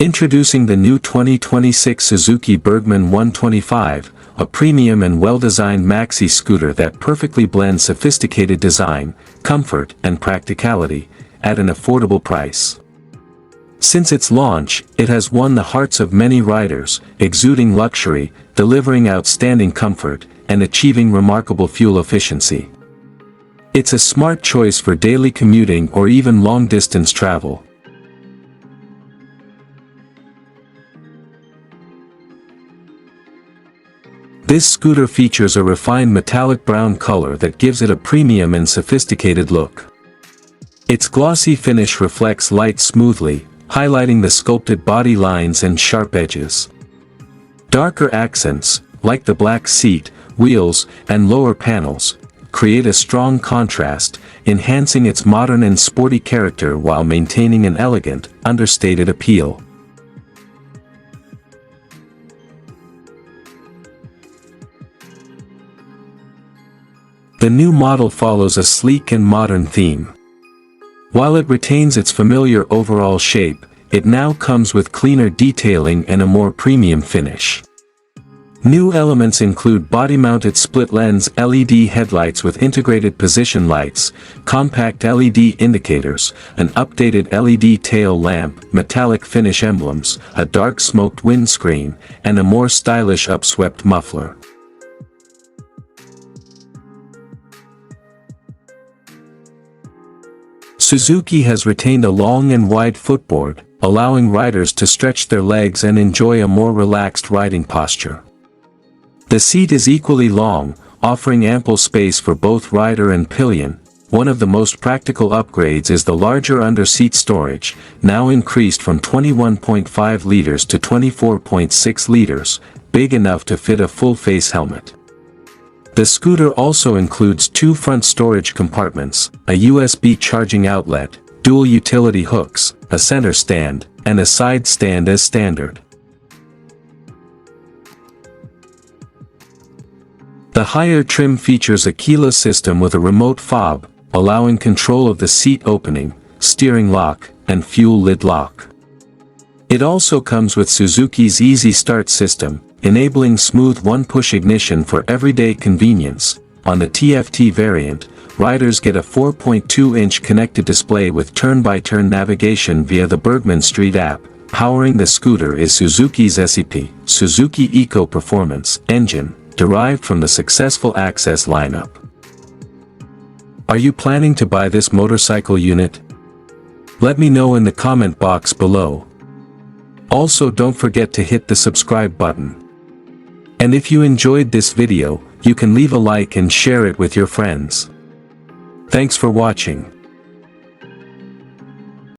Introducing the new 2026 Suzuki Burgman 125, a premium and well-designed maxi-scooter that perfectly blends sophisticated design, comfort, and practicality, at an affordable price. Since its launch, it has won the hearts of many riders, exuding luxury, delivering outstanding comfort, and achieving remarkable fuel efficiency. It's a smart choice for daily commuting or even long-distance travel. This scooter features a refined metallic brown color that gives it a premium and sophisticated look. Its glossy finish reflects light smoothly, highlighting the sculpted body lines and sharp edges. Darker accents, like the black seat, wheels, and lower panels, create a strong contrast, enhancing its modern and sporty character while maintaining an elegant, understated appeal. The new model follows a sleek and modern theme. While it retains its familiar overall shape, it now comes with cleaner detailing and a more premium finish. New elements include body-mounted split-lens LED headlights with integrated position lights, compact LED indicators, an updated LED tail lamp, metallic finish emblems, a dark smoked windscreen, and a more stylish upswept muffler. Suzuki has retained a long and wide footboard, allowing riders to stretch their legs and enjoy a more relaxed riding posture. The seat is equally long, offering ample space for both rider and pillion. One of the most practical upgrades is the larger under-seat storage, now increased from 21.5 liters to 24.6 liters, big enough to fit a full-face helmet. The scooter also includes two front storage compartments, a USB charging outlet, dual utility hooks, a center stand, and a side stand as standard. The higher trim features a keyless system with a remote fob, allowing control of the seat opening, steering lock, and fuel lid lock. It also comes with Suzuki's Easy Start system, enabling smooth one-push ignition for everyday convenience. On the TFT variant, riders get a 4.2-inch connected display with turn-by-turn navigation via the Burgman Street app. Powering the scooter is Suzuki's SEP, Suzuki Eco Performance, engine, derived from the successful Access lineup. Are you planning to buy this motorcycle unit? Let me know in the comment box below. Also, don't forget to hit the subscribe button. And if you enjoyed this video, you can leave a like and share it with your friends. Thanks for watching.